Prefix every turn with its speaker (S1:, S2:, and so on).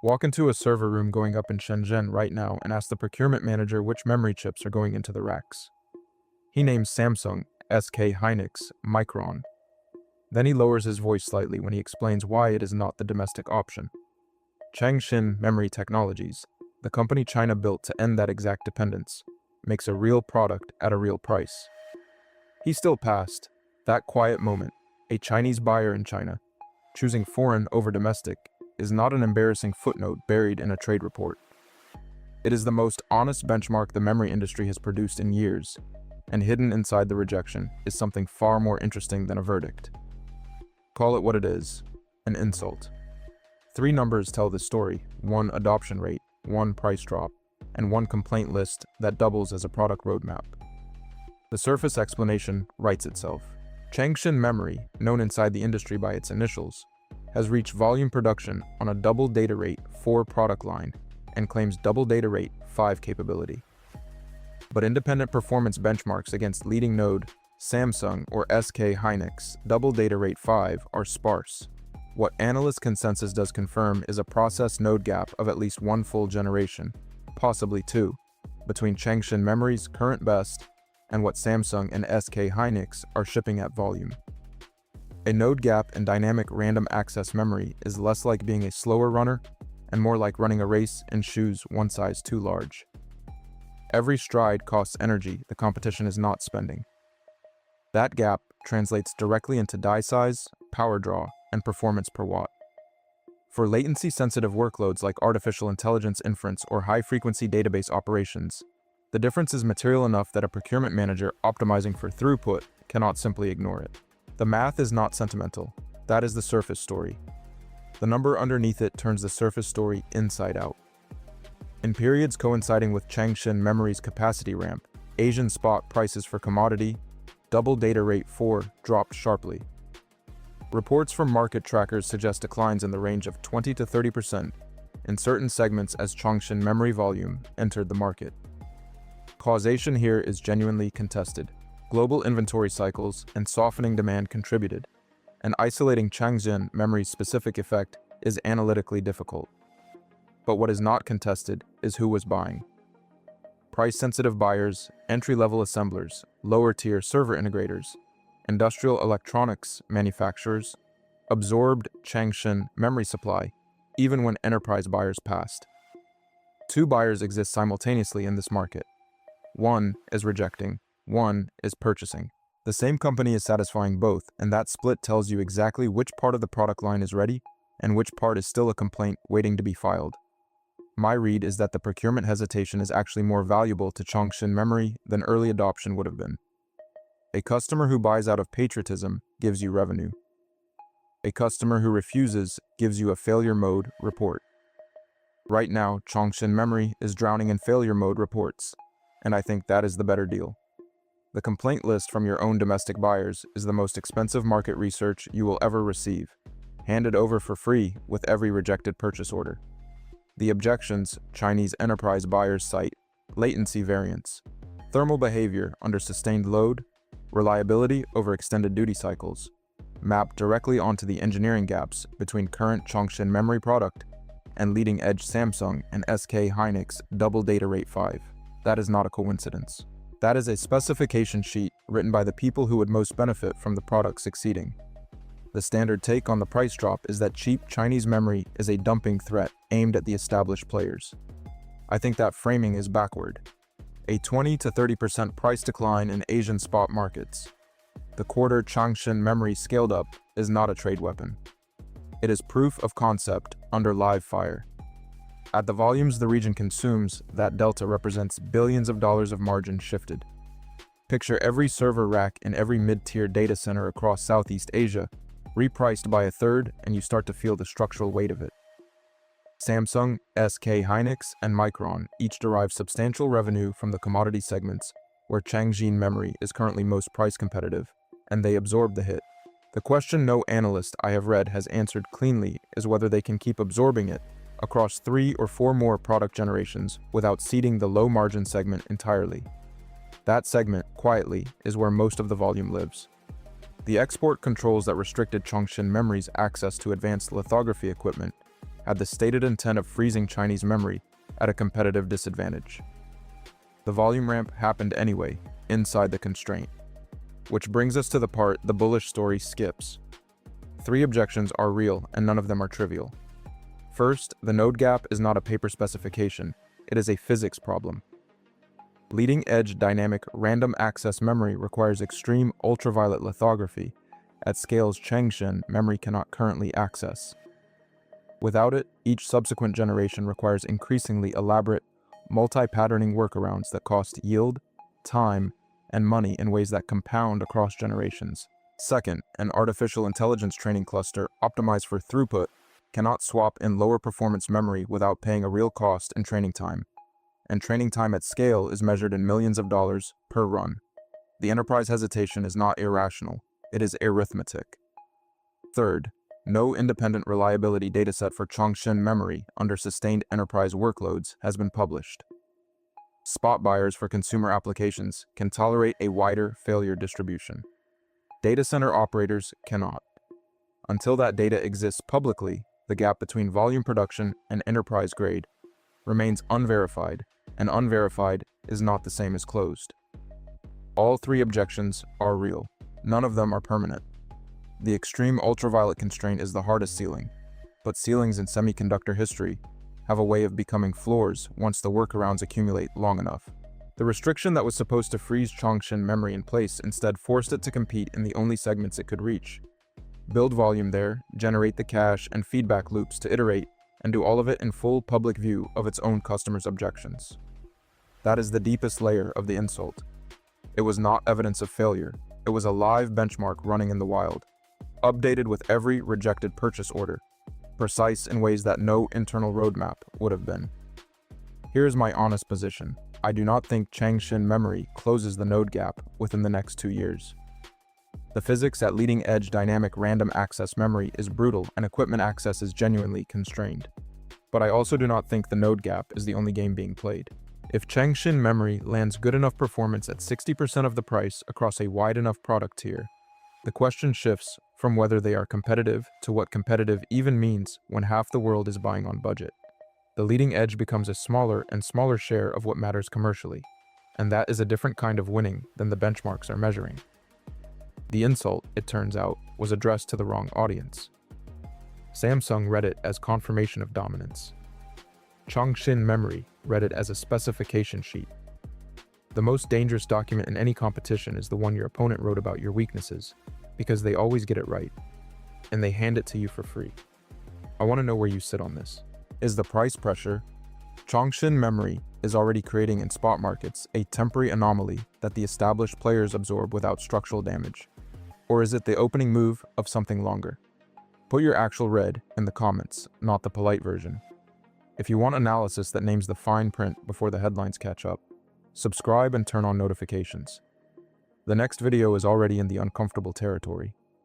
S1: Walk into a server room going up in Shenzhen right now and ask the procurement manager which memory chips are going into the racks. He names Samsung, SK Hynix, Micron. Then he lowers his voice slightly when he explains why it is not the domestic option. Changshin Memory Technologies, the company China built to end that exact dependence, makes a real product at a real price. He still passed that quiet moment. A Chinese buyer in China, choosing foreign over domestic, is not an embarrassing footnote buried in a trade report. It is the most honest benchmark the memory industry has produced in years, and hidden inside the rejection is something far more interesting than a verdict. Call it what it is, an insult. 3 numbers tell the story: 1 adoption rate, 1 price drop, and 1 complaint list that doubles as a product roadmap. The surface explanation writes itself. Changshin Memory, known inside the industry by its initials, has reached volume production on a double data rate 4 product line and claims double data rate 5 capability. But independent performance benchmarks against leading node Samsung or SK Hynix double data rate 5 are sparse. What analyst consensus does confirm is a process node gap of at least 1 full generation, possibly 2, between Changshin Memory's current best and what Samsung and SK Hynix are shipping at volume. A node gap in dynamic random access memory is less like being a slower runner and more like running a race in shoes one size too large. Every stride costs energy the competition is not spending. That gap translates directly into die size, power draw, and performance per watt. For latency-sensitive workloads like artificial intelligence inference or high-frequency database operations, the difference is material enough that a procurement manager optimizing for throughput cannot simply ignore it. The math is not sentimental. That is the surface story. The number underneath it turns the surface story inside out. In periods coinciding with Changshin Memory's capacity ramp, Asian spot prices for commodity, double data rate 4 dropped sharply. Reports from market trackers suggest declines in the range of 20 to 30% in certain segments as Changshin Memory volume entered the market. Causation here is genuinely contested. Global inventory cycles and softening demand contributed, and isolating Changshin Memory's specific effect is analytically difficult. But what is not contested is who was buying. Price-sensitive buyers, entry-level assemblers, lower-tier server integrators, industrial electronics manufacturers absorbed Changshin memory supply even when enterprise buyers passed. 2 buyers exist simultaneously in this market. 1 is rejecting, 1 is purchasing. The same company is satisfying both, and that split tells you exactly which part of the product line is ready and which part is still a complaint waiting to be filed. My read is that the procurement hesitation is actually more valuable to Changshin Memory than early adoption would have been. A customer who buys out of patriotism gives you revenue. A customer who refuses gives you a failure mode report. Right now, Changshin Memory is drowning in failure mode reports, and I think that is the better deal. The complaint list from your own domestic buyers is the most expensive market research you will ever receive, handed over for free with every rejected purchase order. The objections Chinese enterprise buyers cite: latency variance, thermal behavior under sustained load, reliability over extended duty cycles, map directly onto the engineering gaps between current Changshin Memory product and leading-edge Samsung and SK Hynix double data rate 5. That is not a coincidence. That is a specification sheet written by the people who would most benefit from the product succeeding. The standard take on the price drop is that cheap Chinese memory is a dumping threat aimed at the established players. I think that framing is backward. A 20 to 30% price decline in Asian spot markets. The quarter Changshin Memory scaled up is not a trade weapon. It is proof of concept under live fire. At the volumes the region consumes, that delta represents billions of dollars of margin shifted. Picture every server rack in every mid-tier data center across Southeast Asia repriced by a third, and you start to feel the structural weight of it. Samsung, SK Hynix, and Micron each derive substantial revenue from the commodity segments where Changshin Memory is currently most price competitive, and they absorb the hit. The question no analyst I have read has answered cleanly is whether they can keep absorbing it across 3 or 4 more product generations without ceding the low-margin segment entirely. That segment, quietly, is where most of the volume lives. The export controls that restricted Changshin Memory's access to advanced lithography equipment had the stated intent of freezing Chinese memory at a competitive disadvantage. The volume ramp happened anyway, inside the constraint. Which brings us to the part the bullish story skips. 3 objections are real and none of them are trivial. First, the node gap is not a paper specification, it is a physics problem. Leading-edge dynamic random access memory requires extreme ultraviolet lithography at scales Changshan memory cannot currently access. Without it, each subsequent generation requires increasingly elaborate, multi-patterning workarounds that cost yield, time, and money in ways that compound across generations. Second, an artificial intelligence training cluster optimized for throughput cannot swap in lower performance memory without paying a real cost in training time. And training time at scale is measured in millions of dollars per run. The enterprise hesitation is not irrational, it is arithmetic. Third, no independent reliability dataset for Changshan memory under sustained enterprise workloads has been published. Spot buyers for consumer applications can tolerate a wider failure distribution. Data center operators cannot. Until that data exists publicly, the gap between volume production and enterprise grade remains unverified, and unverified is not the same as closed. All 3 objections are real. None of them are permanent. The extreme ultraviolet constraint is the hardest ceiling, but ceilings in semiconductor history have a way of becoming floors once the workarounds accumulate long enough. The restriction that was supposed to freeze Changshan memory in place instead forced it to compete in the only segments it could reach. Build volume there, generate the cache and feedback loops to iterate, and do all of it in full public view of its own customers' objections. That is the deepest layer of the insult. It was not evidence of failure, it was a live benchmark running in the wild, updated with every rejected purchase order, precise in ways that no internal roadmap would have been. Here's my honest position. I do not think Changshan memory closes the node gap within the next 2 years. The physics at leading-edge dynamic random access memory is brutal and equipment access is genuinely constrained. But I also do not think the node gap is the only game being played. If Changshan memory lands good enough performance at 60% of the price across a wide enough product tier, the question shifts from whether they are competitive to what competitive even means when half the world is buying on budget. The leading edge becomes a smaller and smaller share of what matters commercially, and that is a different kind of winning than the benchmarks are measuring. The insult, it turns out, was addressed to the wrong audience. Samsung read it as confirmation of dominance. Changshan memory read it as a specification sheet. The most dangerous document in any competition is the one your opponent wrote about your weaknesses, because they always get it right, and they hand it to you for free. I want to know where you sit on this. Is the price pressure Changshan memory is already creating in spot markets a temporary anomaly that the established players absorb without structural damage? Or is it the opening move of something longer? Put your actual red in the comments, not the polite version. If you want analysis that names the fine print before the headlines catch up, subscribe and turn on notifications. The next video is already in the uncomfortable territory.